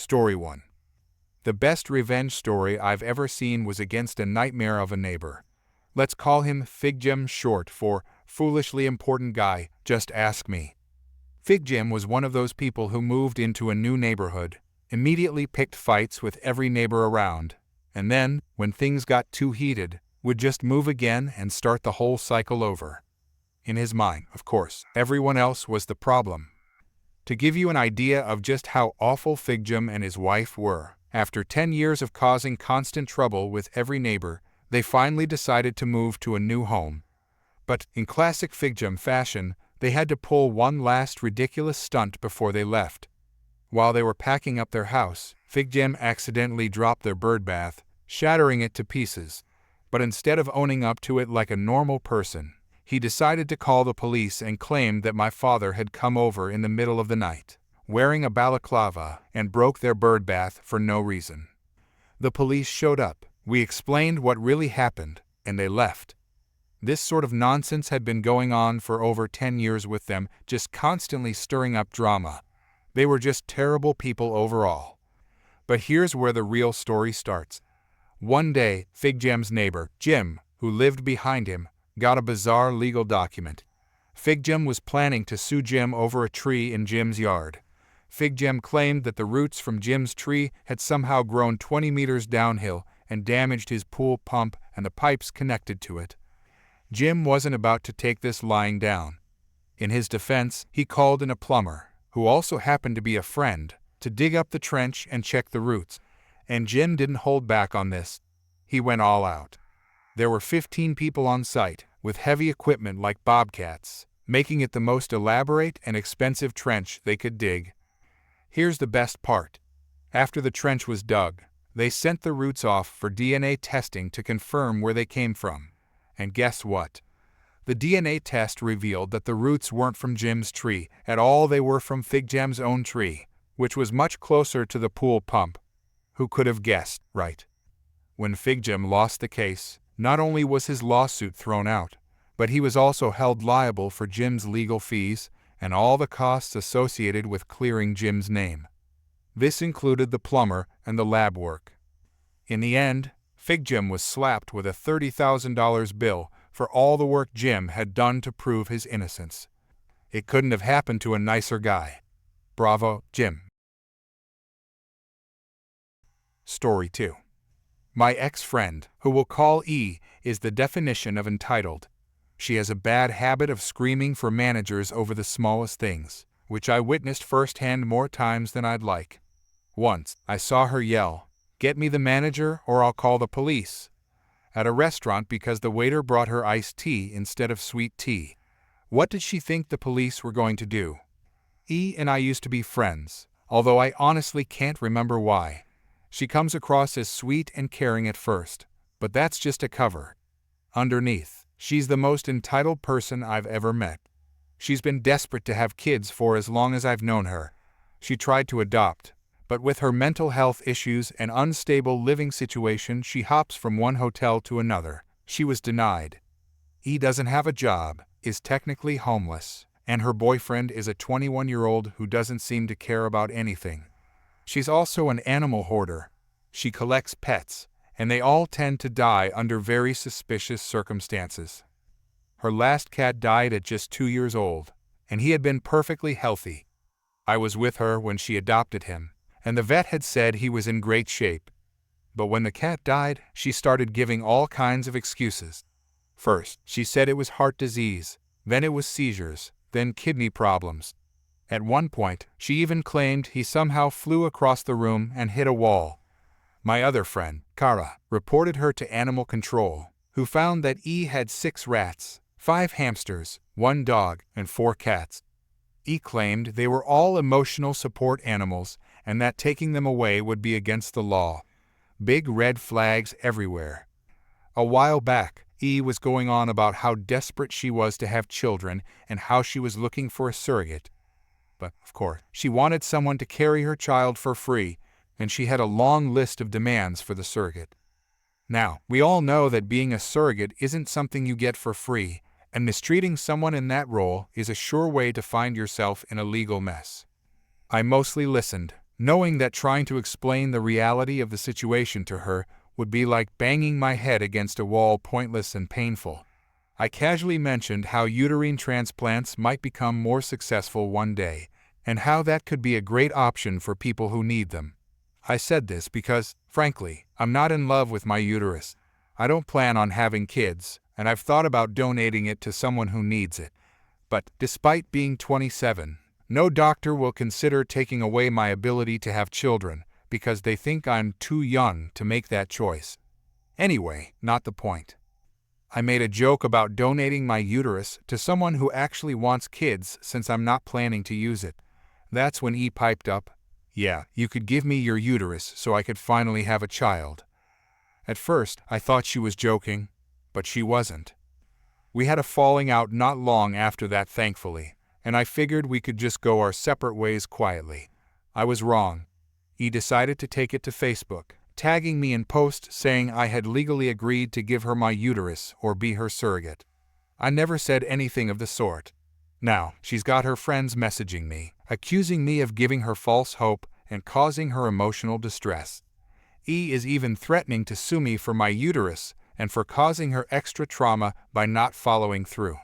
Story 1. The best revenge story I've ever seen was against a nightmare of a neighbor. Let's call him Fig Jim, short for Foolishly Important Guy, Just Ask Me. Fig Jim was one of those people who moved into a new neighborhood, immediately picked fights with every neighbor around, and then, when things got too heated, would just move again and start the whole cycle over. In his mind, of course, everyone else was the problem. To give you an idea of just how awful Fig Jim and his wife were, after 10 years of causing constant trouble with every neighbor, they finally decided to move to a new home. But, in classic Fig Jim fashion, they had to pull one last ridiculous stunt before they left. While they were packing up their house, Fig Jim accidentally dropped their bird bath, shattering it to pieces. But instead of owning up to it like a normal person, he decided to call the police and claimed that my father had come over in the middle of the night, wearing a balaclava, and broke their bird bath for no reason. The police showed up, we explained what really happened, and they left. This sort of nonsense had been going on for over 10 years with them, just constantly stirring up drama. They were just terrible people overall. But here's where the real story starts. One day, Fig Jim's neighbor, Jim, who lived behind him, got a bizarre legal document. Fig Jim was planning to sue Jim over a tree in Jim's yard. Fig Jim claimed that the roots from Jim's tree had somehow grown 20 meters downhill and damaged his pool pump and the pipes connected to it. Jim wasn't about to take this lying down. In his defense, he called in a plumber, who also happened to be a friend, to dig up the trench and check the roots, and Jim didn't hold back on this. He went all out. There were 15 people on site, with heavy equipment like bobcats, making it the most elaborate and expensive trench they could dig. Here's the best part. After the trench was dug, they sent the roots off for DNA testing to confirm where they came from. And guess what? The DNA test revealed that the roots weren't from Jim's tree at all. They were from Fig Jim's own tree, which was much closer to the pool pump. Who could have guessed, right? When Fig Jim lost the case, not only was his lawsuit thrown out, but he was also held liable for Jim's legal fees and all the costs associated with clearing Jim's name. This included the plumber and the lab work. In the end, Fig Jim was slapped with a $30,000 bill for all the work Jim had done to prove his innocence. It couldn't have happened to a nicer guy. Bravo, Jim. Story 2. My ex-friend, who we'll call E, is the definition of entitled. She has a bad habit of screaming for managers over the smallest things, which I witnessed firsthand more times than I'd like. Once, I saw her yell, "Get me the manager or I'll call the police," at a restaurant because the waiter brought her iced tea instead of sweet tea. What did she think the police were going to do? E and I used to be friends, although I honestly can't remember why. She comes across as sweet and caring at first, but that's just a cover. Underneath, she's the most entitled person I've ever met. She's been desperate to have kids for as long as I've known her. She tried to adopt, but with her mental health issues and unstable living situation, she hops from one hotel to another. She was denied. E doesn't have a job, is technically homeless, and her boyfriend is a 21-year-old who doesn't seem to care about anything. She's also an animal hoarder. She collects pets, and they all tend to die under very suspicious circumstances. Her last cat died at just 2 years old, and he had been perfectly healthy. I was with her when she adopted him, and the vet had said he was in great shape. But when the cat died, she started giving all kinds of excuses. First, she said it was heart disease, then it was seizures, then kidney problems. At one point, she even claimed he somehow flew across the room and hit a wall. My other friend, Kara, reported her to animal control, who found that E had 6 rats, 5 hamsters, 1 dog, and 4 cats. E claimed they were all emotional support animals and that taking them away would be against the law. Big red flags everywhere. A while back, E was going on about how desperate she was to have children and how she was looking for a surrogate. But, of course, she wanted someone to carry her child for free, and she had a long list of demands for the surrogate. Now, we all know that being a surrogate isn't something you get for free, and mistreating someone in that role is a sure way to find yourself in a legal mess. I mostly listened, knowing that trying to explain the reality of the situation to her would be like banging my head against a wall, pointless and painful. I casually mentioned how uterine transplants might become more successful one day, and how that could be a great option for people who need them. I said this because, frankly, I'm not in love with my uterus. I don't plan on having kids, and I've thought about donating it to someone who needs it. But, despite being 27, no doctor will consider taking away my ability to have children because they think I'm too young to make that choice. Anyway, not the point. I made a joke about donating my uterus to someone who actually wants kids since I'm not planning to use it. That's when E piped up, "Yeah, you could give me your uterus so I could finally have a child." At first, I thought she was joking, but she wasn't. We had a falling out not long after that, thankfully, and I figured we could just go our separate ways quietly. I was wrong. E decided to take it to Facebook, tagging me in posts saying I had legally agreed to give her my uterus or be her surrogate. I never said anything of the sort. Now, she's got her friends messaging me, accusing me of giving her false hope and causing her emotional distress. E is even threatening to sue me for my uterus and for causing her extra trauma by not following through.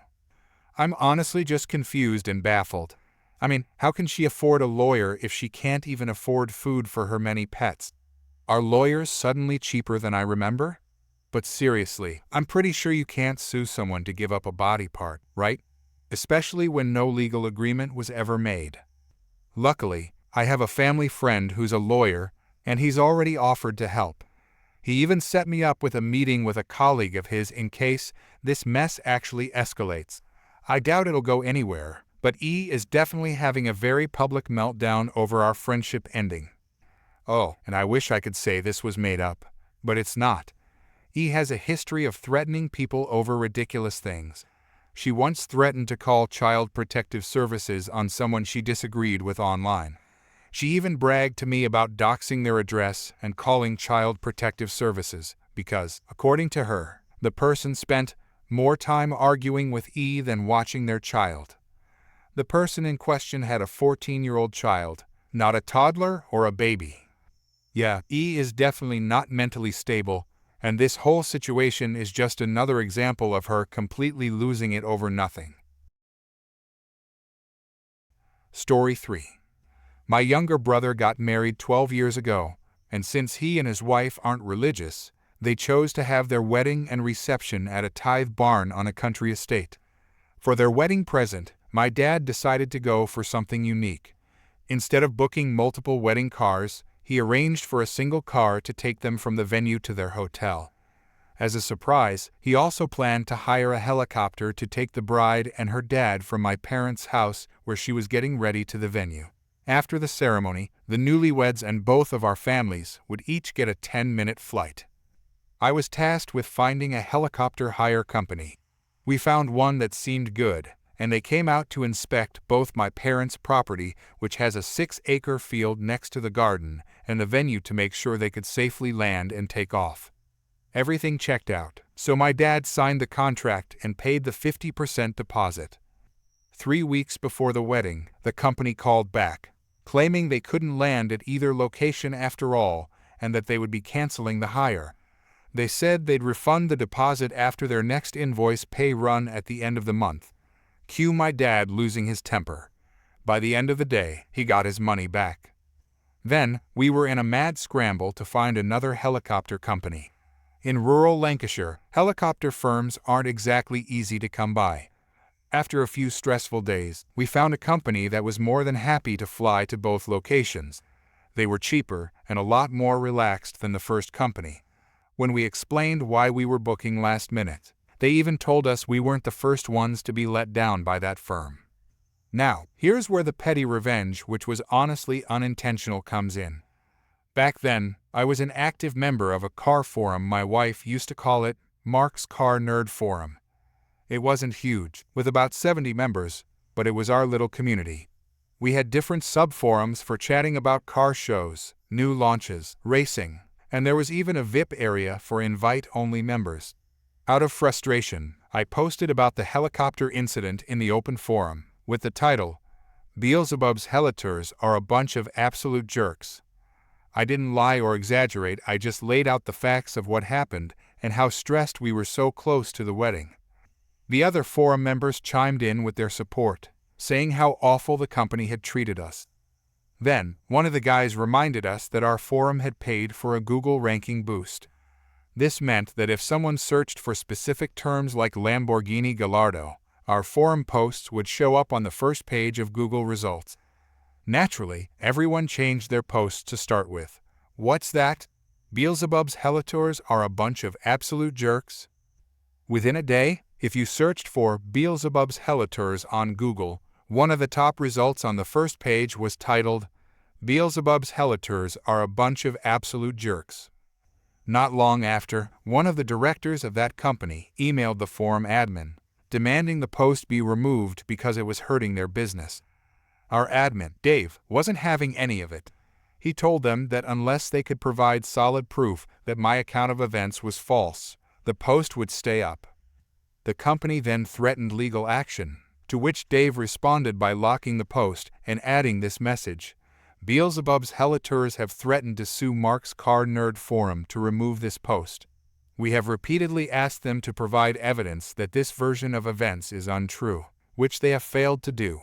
I'm honestly just confused and baffled. I mean, how can she afford a lawyer if she can't even afford food for her many pets? Are lawyers suddenly cheaper than I remember? But seriously, I'm pretty sure you can't sue someone to give up a body part, right? Especially when no legal agreement was ever made. Luckily, I have a family friend who's a lawyer, and he's already offered to help. He even set me up with a meeting with a colleague of his in case this mess actually escalates. I doubt it'll go anywhere, but E is definitely having a very public meltdown over our friendship ending. Oh, and I wish I could say this was made up, but it's not. E has a history of threatening people over ridiculous things. She once threatened to call Child Protective Services on someone she disagreed with online. She even bragged to me about doxing their address and calling Child Protective Services because, according to her, the person spent more time arguing with E than watching their child. The person in question had a 14-year-old child, not a toddler or a baby. Yeah, E is definitely not mentally stable, and this whole situation is just another example of her completely losing it over nothing. Story 3. My younger brother got married 12 years ago, and since he and his wife aren't religious, they chose to have their wedding and reception at a tithe barn on a country estate. For their wedding present, my dad decided to go for something unique. Instead of booking multiple wedding cars, he arranged for a single car to take them from the venue to their hotel. As a surprise, he also planned to hire a helicopter to take the bride and her dad from my parents' house where she was getting ready to the venue. After the ceremony, the newlyweds and both of our families would each get a 10-minute flight. I was tasked with finding a helicopter hire company. We found one that seemed good, and they came out to inspect both my parents' property, which has a 6-acre field next to the garden, and the venue to make sure they could safely land and take off. Everything checked out, so my dad signed the contract and paid the 50% deposit. 3 weeks before the wedding, the company called back, claiming they couldn't land at either location after all, and that they would be canceling the hire. They said they'd refund the deposit after their next invoice pay run at the end of the month. Cue my dad losing his temper. By the end of the day, he got his money back. Then, we were in a mad scramble to find another helicopter company. In rural Lancashire, helicopter firms aren't exactly easy to come by. After a few stressful days, we found a company that was more than happy to fly to both locations. They were cheaper and a lot more relaxed than the first company. When we explained why we were booking last minute, they even told us we weren't the first ones to be let down by that firm. Now, here's where the petty revenge, which was honestly unintentional, comes in. Back then, I was an active member of a car forum. My wife used to call it Mark's Car Nerd Forum. It wasn't huge, with about 70 members, but it was our little community. We had different sub-forums for chatting about car shows, new launches, racing, and there was even a VIP area for invite-only members. Out of frustration, I posted about the helicopter incident in the open forum, with the title, Beelzebub's helitors are a bunch of absolute jerks. I didn't lie or exaggerate, I just laid out the facts of what happened and how stressed we were so close to the wedding. The other forum members chimed in with their support, saying how awful the company had treated us. Then, one of the guys reminded us that our forum had paid for a Google ranking boost. This meant that if someone searched for specific terms like Lamborghini Gallardo, our forum posts would show up on the first page of Google results. Naturally, everyone changed their posts to start with, "What's that? Beelzebub's helitors are a bunch of absolute jerks?" Within a day, if you searched for Beelzebub's helitors on Google, one of the top results on the first page was titled, "Beelzebub's helitors are a bunch of absolute jerks." Not long after, one of the directors of that company emailed the forum admin, demanding the post be removed because it was hurting their business. Our admin, Dave, wasn't having any of it. He told them that unless they could provide solid proof that my account of events was false, the post would stay up. The company then threatened legal action, to which Dave responded by locking the post and adding this message: "Beelzebub's helitors have threatened to sue Mark's Car Nerd Forum to remove this post. We have repeatedly asked them to provide evidence that this version of events is untrue, which they have failed to do.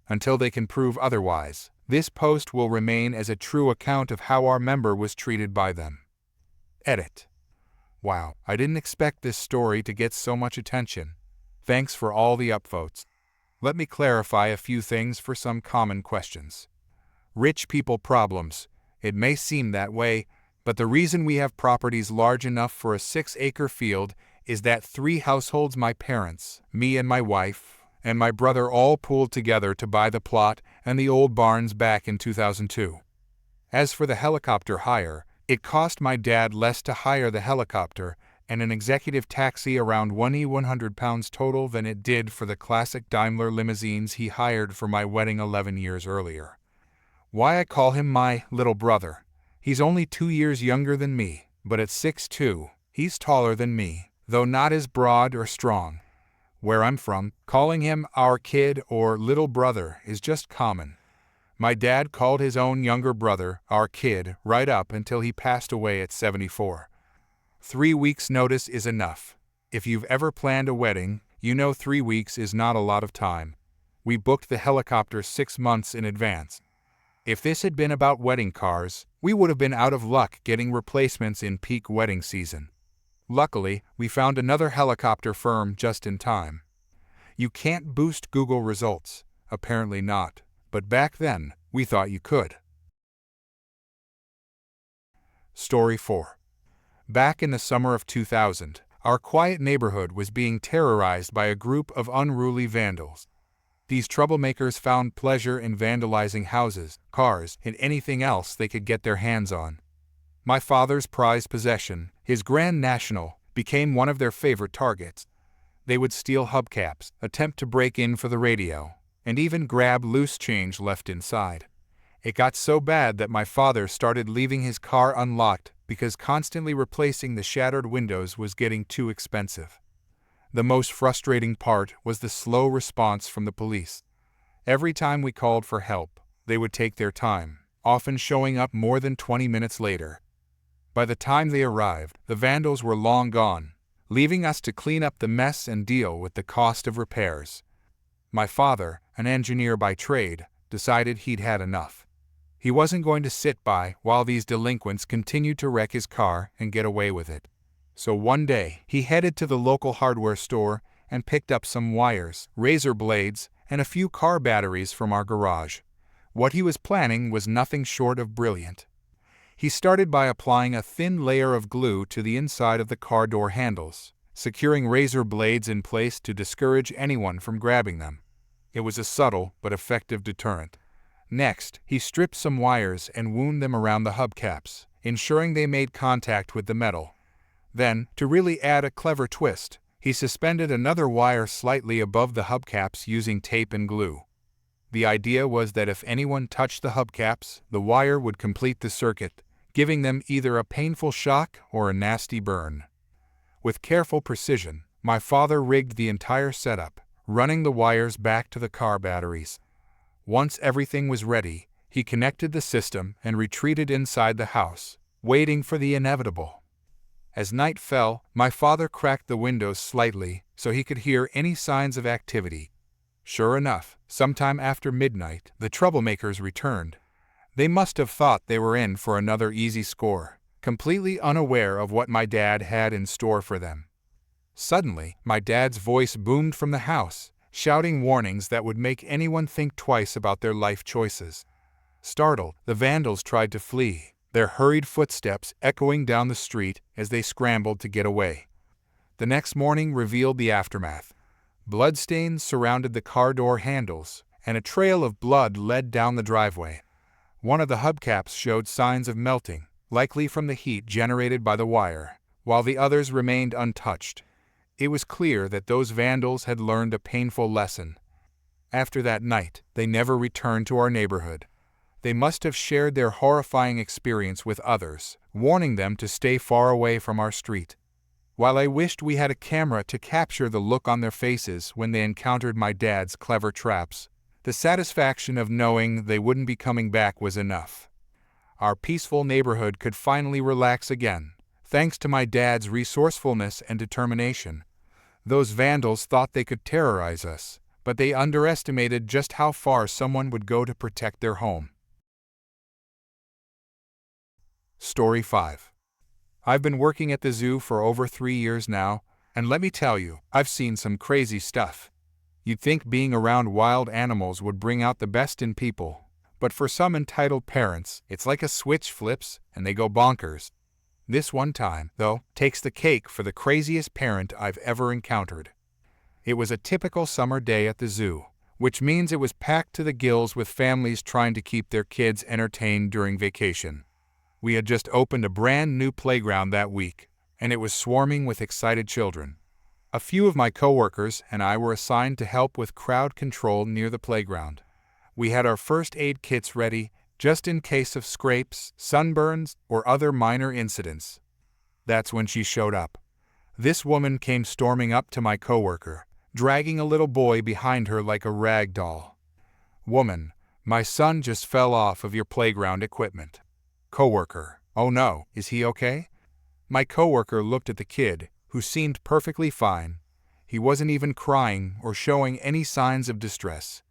Until they can prove otherwise, this post will remain as a true account of how our member was treated by them." Edit. Wow, I didn't expect this story to get so much attention. Thanks for all the upvotes. Let me clarify a few things for some common questions. Rich people problems. It may seem that way, but the reason we have properties large enough for a 6-acre field is that 3 households, my parents, me and my wife, and my brother all pooled together to buy the plot and the old barns back in 2002. As for the helicopter hire, it cost my dad less to hire the helicopter and an executive taxi around £100 total than it did for the classic Daimler limousines he hired for my wedding 11 years earlier. Why I call him my little brother. He's only 2 years younger than me, but at 6'2", he's taller than me, though not as broad or strong. Where I'm from, calling him our kid or little brother is just common. My dad called his own younger brother our kid right up until he passed away at 74. 3 weeks' notice is enough. If you've ever planned a wedding, you know 3 weeks is not a lot of time. We booked the helicopter 6 months in advance. If this had been about wedding cars, we would have been out of luck getting replacements in peak wedding season. Luckily, we found another helicopter firm just in time. You can't boost Google results, apparently not, but back then, we thought you could. Story 4. Back in the summer of 2000, our quiet neighborhood was being terrorized by a group of unruly vandals. These troublemakers found pleasure in vandalizing houses, cars, and anything else they could get their hands on. My father's prized possession, his Grand National, became one of their favorite targets. They would steal hubcaps, attempt to break in for the radio, and even grab loose change left inside. It got so bad that my father started leaving his car unlocked because constantly replacing the shattered windows was getting too expensive. The most frustrating part was the slow response from the police. Every time we called for help, they would take their time, often showing up more than 20 minutes later. By the time they arrived, the vandals were long gone, leaving us to clean up the mess and deal with the cost of repairs. My father, an engineer by trade, decided he'd had enough. He wasn't going to sit by while these delinquents continued to wreck his car and get away with it. So one day, he headed to the local hardware store and picked up some wires, razor blades, and a few car batteries from our garage. What he was planning was nothing short of brilliant. He started by applying a thin layer of glue to the inside of the car door handles, securing razor blades in place to discourage anyone from grabbing them. It was a subtle but effective deterrent. Next, he stripped some wires and wound them around the hubcaps, ensuring they made contact with the metal. Then, to really add a clever twist, he suspended another wire slightly above the hubcaps using tape and glue. The idea was that if anyone touched the hubcaps, the wire would complete the circuit, giving them either a painful shock or a nasty burn. With careful precision, my father rigged the entire setup, running the wires back to the car batteries. Once everything was ready, he connected the system and retreated inside the house, waiting for the inevitable. As night fell, my father cracked the windows slightly so he could hear any signs of activity. Sure enough, sometime after midnight, the troublemakers returned. They must have thought they were in for another easy score, completely unaware of what my dad had in store for them. Suddenly, my dad's voice boomed from the house, shouting warnings that would make anyone think twice about their life choices. Startled, the vandals tried to flee, their hurried footsteps echoing down the street as they scrambled to get away. The next morning revealed the aftermath. Bloodstains surrounded the car door handles, and a trail of blood led down the driveway. One of the hubcaps showed signs of melting, likely from the heat generated by the wire, while the others remained untouched. It was clear that those vandals had learned a painful lesson. After that night, they never returned to our neighborhood. They must have shared their horrifying experience with others, warning them to stay far away from our street. While I wished we had a camera to capture the look on their faces when they encountered my dad's clever traps, the satisfaction of knowing they wouldn't be coming back was enough. Our peaceful neighborhood could finally relax again, thanks to my dad's resourcefulness and determination. Those vandals thought they could terrorize us, but they underestimated just how far someone would go to protect their home. Story 5. I've been working at the zoo for over 3 years now, and let me tell you, I've seen some crazy stuff. You'd think being around wild animals would bring out the best in people, but for some entitled parents, it's like a switch flips and they go bonkers. This one time, though, takes the cake for the craziest parent I've ever encountered. It was a typical summer day at the zoo, which means it was packed to the gills with families trying to keep their kids entertained during vacation. We had just opened a brand new playground that week, and it was swarming with excited children. A few of my coworkers and I were assigned to help with crowd control near the playground. We had our first aid kits ready, just in case of scrapes, sunburns, or other minor incidents. That's when she showed up. This woman came storming up to my coworker, dragging a little boy behind her like a rag doll. "Woman, my son just fell off of your playground equipment." Coworker: "Oh no, is he okay?" My coworker looked at the kid, who seemed perfectly fine. He wasn't even crying or showing any signs of distress.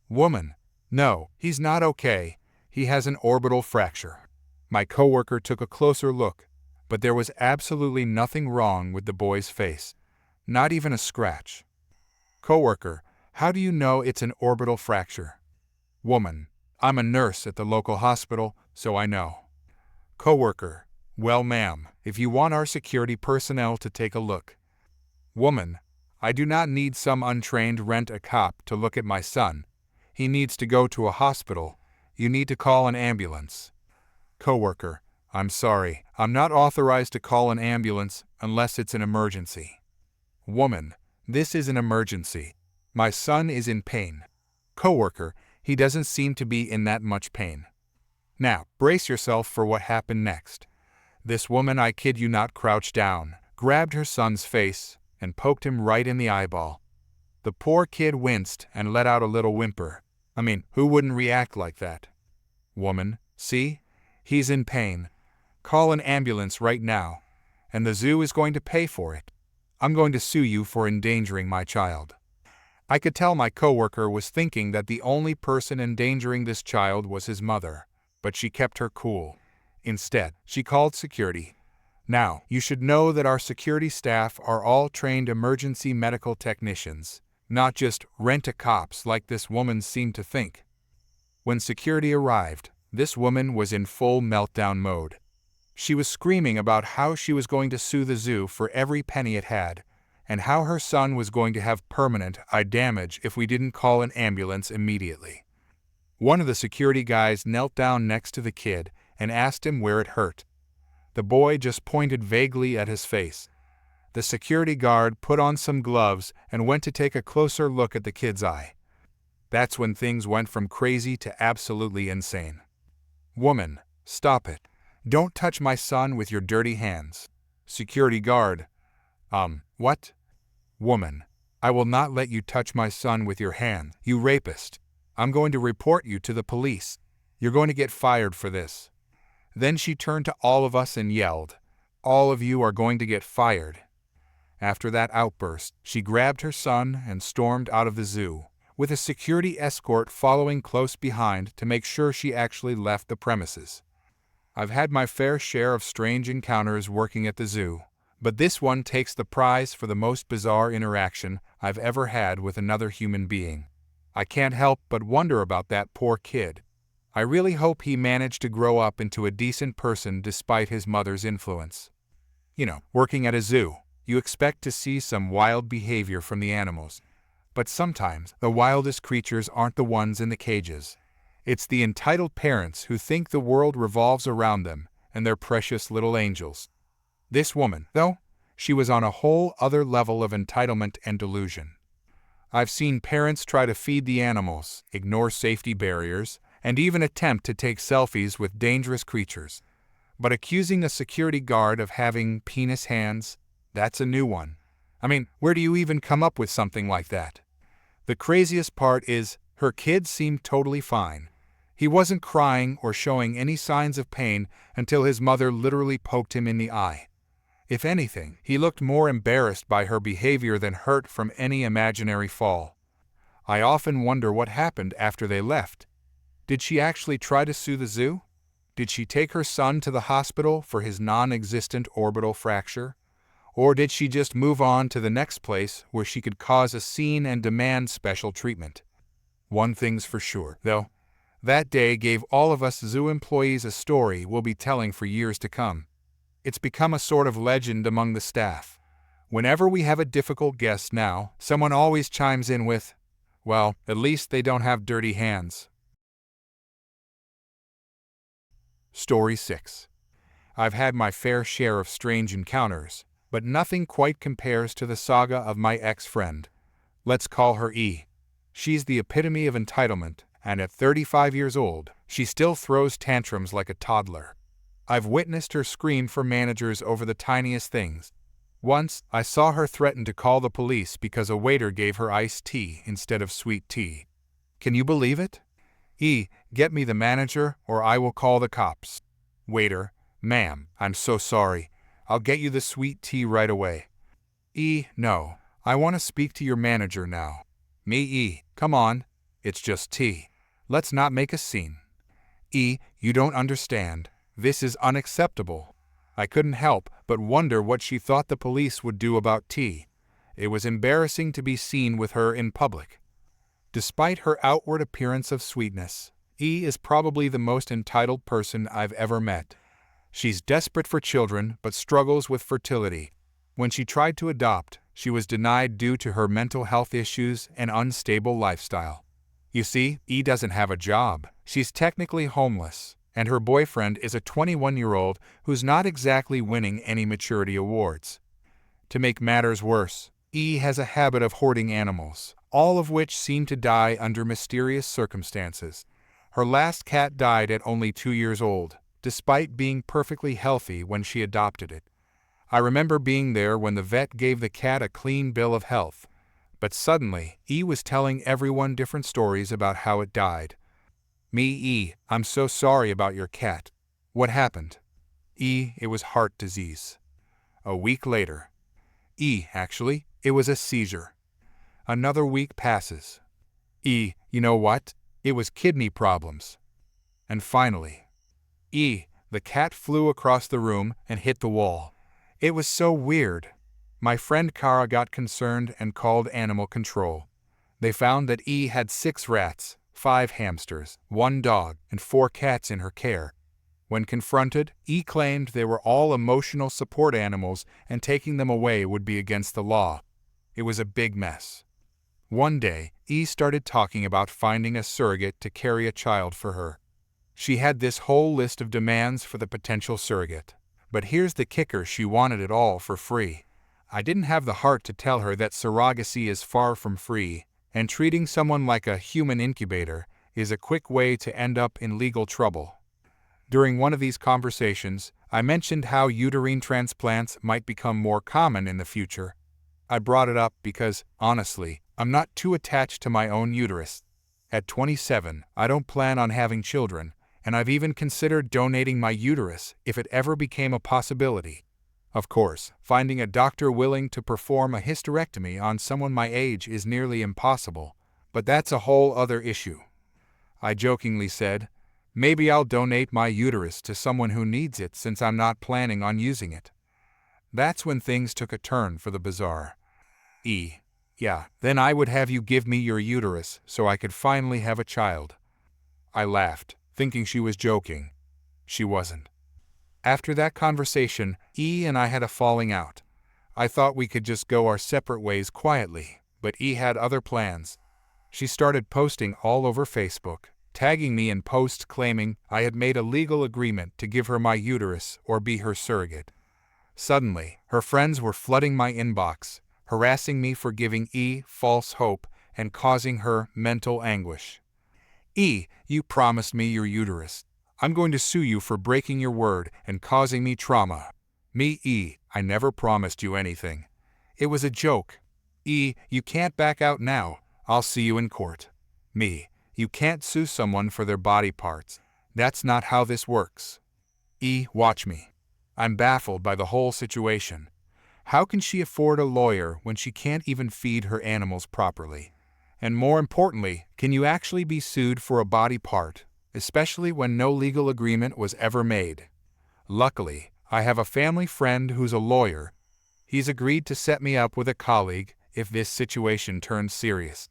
Woman: "No, he's not okay. He has an orbital fracture." My coworker took a closer look, but there was absolutely nothing wrong with the boy's face. Not even a scratch. Coworker: "How do you know it's an orbital fracture?" Woman: "I'm a nurse at the local hospital, so I know." Coworker: "Well, ma'am, if you want our security personnel to take a look." Woman: "I do not need some untrained rent-a-cop to look at my son. He needs to go to a hospital. You need to call an ambulance." Coworker: "I'm sorry, I'm not authorized to call an ambulance unless it's an emergency." Woman: "This is an emergency. My son is in pain." Coworker: "He doesn't seem to be in that much pain." Now, brace yourself for what happened next. This woman, I kid you not, crouched down, grabbed her son's face, and poked him right in the eyeball. The poor kid winced and let out a little whimper. I mean, who wouldn't react like that? Woman: "See? He's in pain. Call an ambulance right now, and the zoo is going to pay for it. I'm going to sue you for endangering my child." I could tell my coworker was thinking that the only person endangering this child was his mother, but she kept her cool. Instead, she called security. Now, you should know that our security staff are all trained emergency medical technicians, not just rent-a-cops like this woman seemed to think. When security arrived, this woman was in full meltdown mode. She was screaming about how she was going to sue the zoo for every penny it had, and how her son was going to have permanent eye damage if we didn't call an ambulance immediately. One of the security guys knelt down next to the kid and asked him where it hurt. The boy just pointed vaguely at his face. The security guard put on some gloves and went to take a closer look at the kid's eye. That's when things went from crazy to absolutely insane. Woman: "Stop it. Don't touch my son with your dirty hands." Security guard: What?" Woman: "I will not let you touch my son with your hand, you rapist. I'm going to report you to the police. You're going to get fired for this." Then she turned to all of us and yelled, "All of you are going to get fired." After that outburst, she grabbed her son and stormed out of the zoo, with a security escort following close behind to make sure she actually left the premises. I've had my fair share of strange encounters working at the zoo, but this one takes the prize for the most bizarre interaction I've ever had with another human being. I can't help but wonder about that poor kid. I really hope he managed to grow up into a decent person despite his mother's influence. Working at a zoo, you expect to see some wild behavior from the animals. But sometimes, the wildest creatures aren't the ones in the cages. It's the entitled parents who think the world revolves around them and their precious little angels. This woman, though, she was on a whole other level of entitlement and delusion. I've seen parents try to feed the animals, ignore safety barriers, and even attempt to take selfies with dangerous creatures. But accusing a security guard of having penis hands, that's a new one. I mean, where do you even come up with something like that? The craziest part is, her kid seemed totally fine. He wasn't crying or showing any signs of pain until his mother literally poked him in the eye. If anything, he looked more embarrassed by her behavior than hurt from any imaginary fall. I often wonder what happened after they left. Did she actually try to sue the zoo? Did she take her son to the hospital for his non-existent orbital fracture? Or did she just move on to the next place where she could cause a scene and demand special treatment? One thing's for sure, though. That day gave all of us zoo employees a story we'll be telling for years to come. It's become a sort of legend among the staff. Whenever we have a difficult guest now, someone always chimes in with, "Well, at least they don't have dirty hands." Story 6. I've had my fair share of strange encounters, but nothing quite compares to the saga of my ex-friend. Let's call her E. She's the epitome of entitlement, and at 35 years old, she still throws tantrums like a toddler. I've witnessed her scream for managers over the tiniest things. Once, I saw her threaten to call the police because a waiter gave her iced tea instead of sweet tea. Can you believe it? E, get me the manager or I will call the cops. Waiter, ma'am, I'm so sorry. I'll get you the sweet tea right away. E, no, I want to speak to your manager now. Me, E, come on, it's just tea. Let's not make a scene. E, you don't understand. This is unacceptable. I couldn't help but wonder what she thought the police would do about tea. It was embarrassing to be seen with her in public. Despite her outward appearance of sweetness, E is probably the most entitled person I've ever met. She's desperate for children but struggles with fertility. When she tried to adopt, she was denied due to her mental health issues and unstable lifestyle. You see, E doesn't have a job. She's technically homeless, and her boyfriend is a 21-year-old who's not exactly winning any maturity awards. To make matters worse, E has a habit of hoarding animals, all of which seem to die under mysterious circumstances. Her last cat died at only 2 years old, despite being perfectly healthy when she adopted it. I remember being there when the vet gave the cat a clean bill of health, but suddenly, E was telling everyone different stories about how it died. Me, E, I'm so sorry about your cat. What happened? E, it was heart disease. A week later. E, actually, it was a seizure. Another week passes. E, you know what? It was kidney problems. And finally, E, the cat flew across the room and hit the wall. It was so weird. My friend Kara got concerned and called animal control. They found that E had 6 rats, 5 hamsters, 1 dog, and 4 cats in her care. When confronted, E claimed they were all emotional support animals and taking them away would be against the law. It was a big mess. One day, E started talking about finding a surrogate to carry a child for her. She had this whole list of demands for the potential surrogate. But here's the kicker, she wanted it all for free. I didn't have the heart to tell her that surrogacy is far from free, and treating someone like a human incubator is a quick way to end up in legal trouble. During one of these conversations, I mentioned how uterine transplants might become more common in the future. I brought it up because, honestly, I'm not too attached to my own uterus. At 27, I don't plan on having children, and I've even considered donating my uterus if it ever became a possibility. Of course, finding a doctor willing to perform a hysterectomy on someone my age is nearly impossible, but that's a whole other issue. I jokingly said, maybe I'll donate my uterus to someone who needs it since I'm not planning on using it. That's when things took a turn for the bizarre. Yeah, then I would have you give me your uterus so I could finally have a child. I laughed, thinking she was joking. She wasn't. After that conversation, and I had a falling out. I thought we could just go our separate ways quietly, but had other plans. She started posting all over Facebook, tagging me in posts claiming I had made a legal agreement to give her my uterus or be her surrogate. Suddenly, her friends were flooding my inbox, harassing me for giving false hope and causing her mental anguish. You promised me your uterus. I'm going to sue you for breaking your word and causing me trauma. I never promised you anything. It was a joke. You can't back out now. I'll see you in court. You can't sue someone for their body parts. That's not how this works. Watch me. I'm baffled by the whole situation. How can she afford a lawyer when she can't even feed her animals properly? And more importantly, can you actually be sued for a body part, especially when no legal agreement was ever made? Luckily, I have a family friend who's a lawyer. He's agreed to set me up with a colleague if this situation turns serious.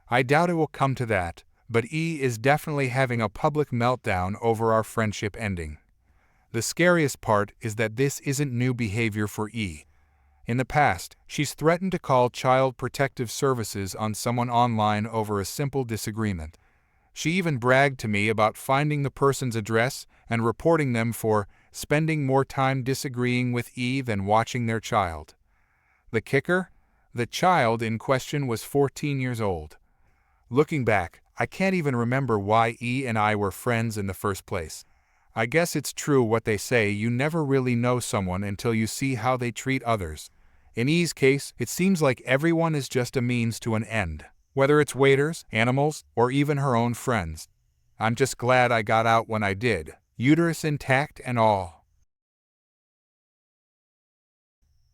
I doubt it will come to that, but is definitely having a public meltdown over our friendship ending. The scariest part is that this isn't new behavior for In the past, she's threatened to call Child Protective Services on someone online over a simple disagreement. She even bragged to me about finding the person's address and reporting them for spending more time disagreeing with than watching their child. The kicker? The child in question was 14 years old. Looking back, I can't even remember why and I were friends in the first place. I guess it's true what they say, you never really know someone until you see how they treat others. In case, it seems like everyone is just a means to an end, whether it's waiters, animals, or even her own friends. I'm just glad I got out when I did, uterus intact and all.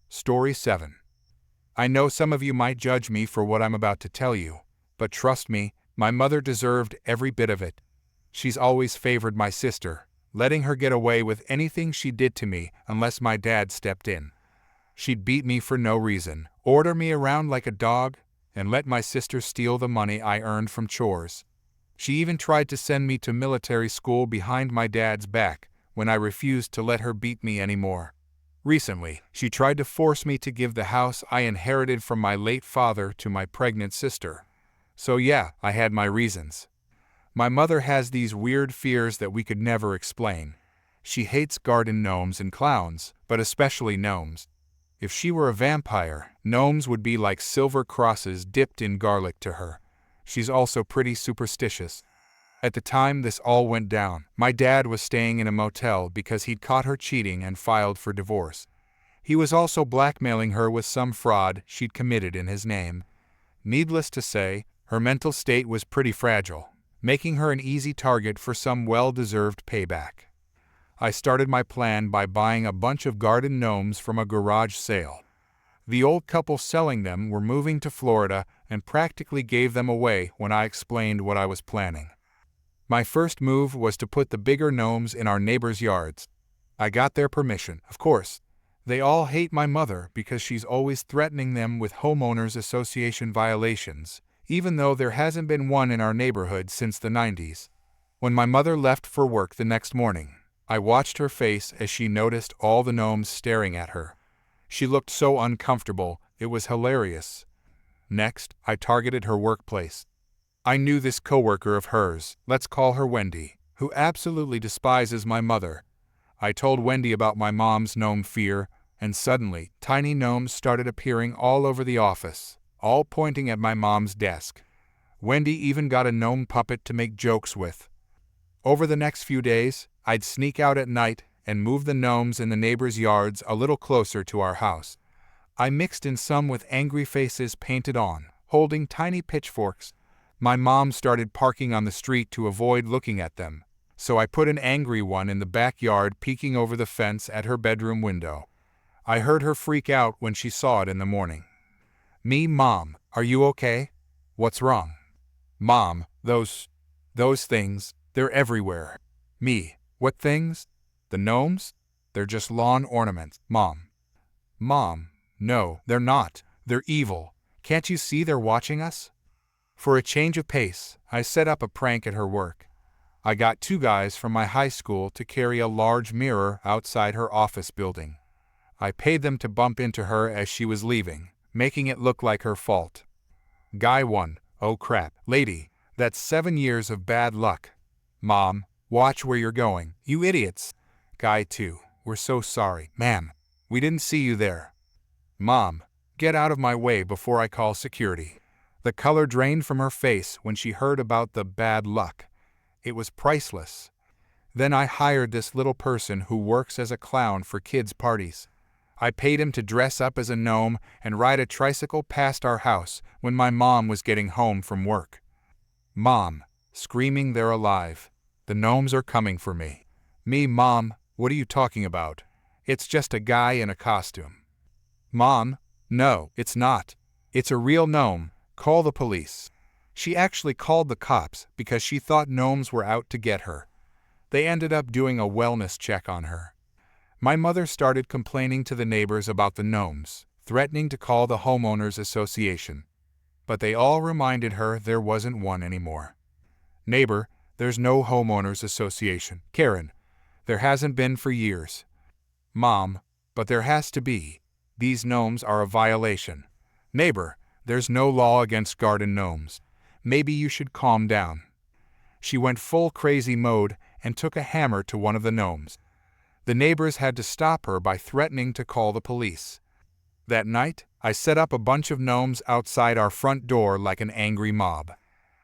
Story 7. I know some of you might judge me for what I'm about to tell you, but trust me, my mother deserved every bit of it. She's always favored my sister, letting her get away with anything she did to me unless my dad stepped in. She'd beat me for no reason, order me around like a dog, and let my sister steal the money I earned from chores. She even tried to send me to military school behind my dad's back when I refused to let her beat me anymore. Recently, she tried to force me to give the house I inherited from my late father to my pregnant sister. So yeah, I had my reasons. My mother has these weird fears that we could never explain. She hates garden gnomes and clowns, but especially gnomes. If she were a vampire, gnomes would be like silver crosses dipped in garlic to her. She's also pretty superstitious. At the time this all went down, my dad was staying in a motel because he'd caught her cheating and filed for divorce. He was also blackmailing her with some fraud she'd committed in his name. Needless to say, her mental state was pretty fragile, making her an easy target for some well-deserved payback. I started my plan by buying a bunch of garden gnomes from a garage sale. The old couple selling them were moving to Florida and practically gave them away when I explained what I was planning. My first move was to put the bigger gnomes in our neighbors' yards. I got their permission, of course. They all hate my mother because she's always threatening them with homeowners association violations, even though there hasn't been one in our neighborhood since the 90s. When my mother left for work the next morning, I watched her face as she noticed all the gnomes staring at her. She looked so uncomfortable, it was hilarious. Next, I targeted her workplace. I knew this coworker of hers, let's call her Wendy, who absolutely despises my mother. I told Wendy about my mom's gnome fear, and suddenly, tiny gnomes started appearing all over the office, all pointing at my mom's desk. Wendy even got a gnome puppet to make jokes with. Over the next few days, I'd sneak out at night and move the gnomes in the neighbors' yards a little closer to our house. I mixed in some with angry faces painted on, holding tiny pitchforks. My mom started parking on the street to avoid looking at them, so I put an angry one in the backyard peeking over the fence at her bedroom window. I heard her freak out when she saw it in the morning. Me, Mom, are you okay? What's wrong? Mom, those things, they're everywhere. Me, what things? The gnomes? They're just lawn ornaments, Mom. Mom, no, they're not. They're evil. Can't you see they're watching us? For a change of pace, I set up a prank at her work. I got 2 guys from my high school to carry a large mirror outside her office building. I paid them to bump into her as she was leaving, making it look like her fault. Guy 1, oh crap, lady, that's 7 years of bad luck. Mom, watch where you're going, you idiots. Guy 2, we're so sorry, ma'am. We didn't see you there. Mom, get out of my way before I call security. The color drained from her face when she heard about the bad luck. It was priceless. Then I hired this little person who works as a clown for kids' parties. I paid him to dress up as a gnome and ride a tricycle past our house when my mom was getting home from work. Mom, screaming they're alive. The gnomes are coming for me. Me, Mom, what are you talking about? It's just a guy in a costume. Mom, no, it's not. It's a real gnome. Call the police. She actually called the cops because she thought gnomes were out to get her. They ended up doing a wellness check on her. My mother started complaining to the neighbors about the gnomes, threatening to call the homeowners association. But they all reminded her there wasn't one anymore. Neighbor, there's no homeowners association. Karen, there hasn't been for years. Mom, but there has to be. These gnomes are a violation. Neighbor, there's no law against garden gnomes. Maybe you should calm down. She went full crazy mode and took a hammer to one of the gnomes. The neighbors had to stop her by threatening to call the police. That night, I set up a bunch of gnomes outside our front door like an angry mob.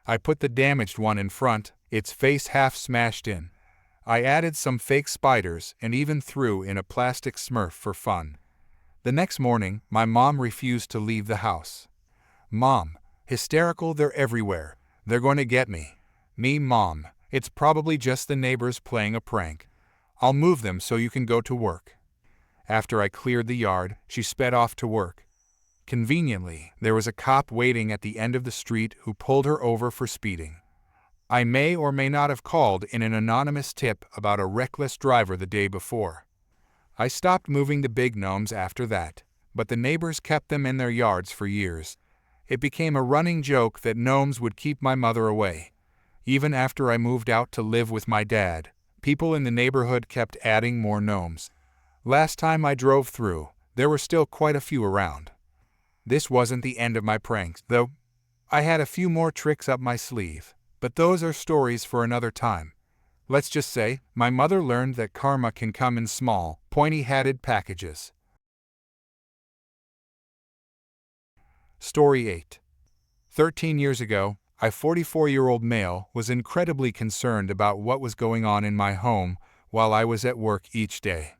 I put the damaged one in front, its face half smashed in. I added some fake spiders and even threw in a plastic Smurf for fun. The next morning, my mom refused to leave the house. Mom, hysterical, they're everywhere. They're going to get me. Me, Mom, it's probably just the neighbors playing a prank. I'll move them so you can go to work. After I cleared the yard, she sped off to work. Conveniently, there was a cop waiting at the end of the street who pulled her over for speeding. I may or may not have called in an anonymous tip about a reckless driver the day before. I stopped moving the big gnomes after that, but the neighbors kept them in their yards for years. It became a running joke that gnomes would keep my mother away. Even after I moved out to live with my dad, people in the neighborhood kept adding more gnomes. Last time I drove through, there were still quite a few around. This wasn't the end of my pranks, though. I had a few more tricks up my sleeve, but those are stories for another time. Let's just say, my mother learned that karma can come in small, pointy-headed packages. Story 8. 13 years ago, a 44-year-old male was incredibly concerned about what was going on in my home while I was at work each day.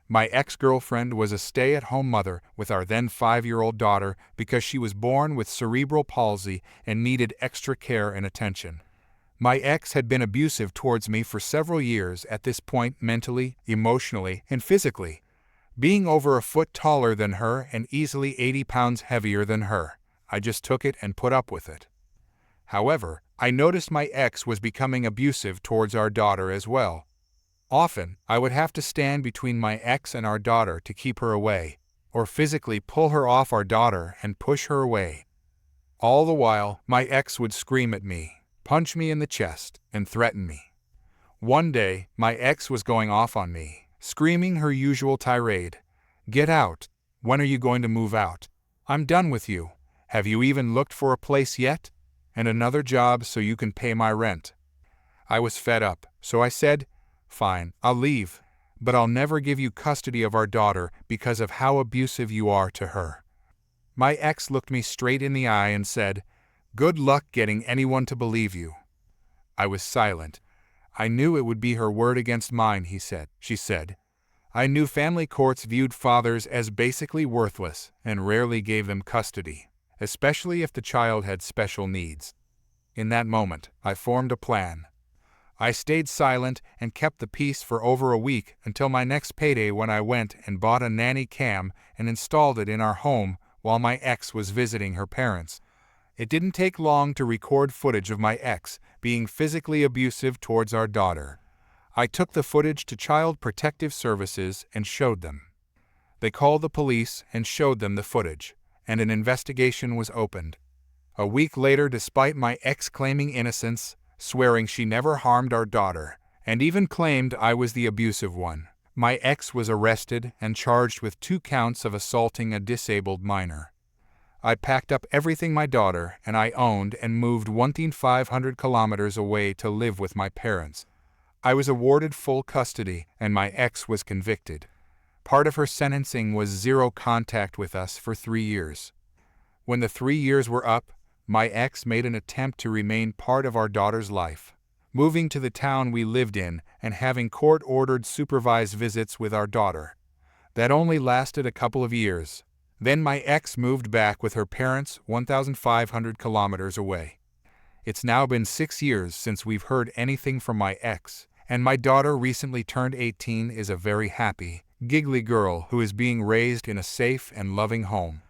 My ex-girlfriend was a stay-at-home mother with our then 5-year-old daughter because she was born with cerebral palsy and needed extra care and attention. My ex had been abusive towards me for several years at this point, mentally, emotionally, and physically. Being over a foot taller than her and easily 80 pounds heavier than her, I just took it and put up with it. However, I noticed my ex was becoming abusive towards our daughter as well. Often, I would have to stand between my ex and our daughter to keep her away, or physically pull her off our daughter and push her away. All the while, my ex would scream at me, punch me in the chest, and threaten me. One day, my ex was going off on me, screaming her usual tirade. "Get out! When are you going to move out? I'm done with you. Have you even looked for a place yet? And another job so you can pay my rent." I was fed up, so I said, "Fine, I'll leave, but I'll never give you custody of our daughter because of how abusive you are to her." My ex looked me straight in the eye and said, "Good luck getting anyone to believe you." I was silent. I knew it would be her word against mine, she said. I knew family courts viewed fathers as basically worthless and rarely gave them custody, especially if the child had special needs. In that moment, I formed a plan. I stayed silent and kept the peace for over a week until my next payday when I went and bought a nanny cam and installed it in our home while my ex was visiting her parents. It didn't take long to record footage of my ex being physically abusive towards our daughter. I took the footage to Child Protective Services and showed them. They called the police and showed them the footage, and an investigation was opened. A week later, despite my ex claiming innocence, swearing she never harmed our daughter, and even claimed I was the abusive one, my ex was arrested and charged with 2 counts of assaulting a disabled minor. I packed up everything my daughter and I owned and moved 1,500 kilometers away to live with my parents. I was awarded full custody and my ex was convicted. Part of her sentencing was 0 contact with us for 3 years. When the 3 years were up, my ex made an attempt to remain part of our daughter's life, moving to the town we lived in and having court-ordered supervised visits with our daughter. That only lasted a couple of years. Then my ex moved back with her parents 1,500 kilometers away. It's now been 6 years since we've heard anything from my ex, and my daughter, recently turned 18, is a very happy, giggly girl who is being raised in a safe and loving home.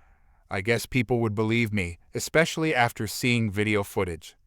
I guess people would believe me, especially after seeing video footage.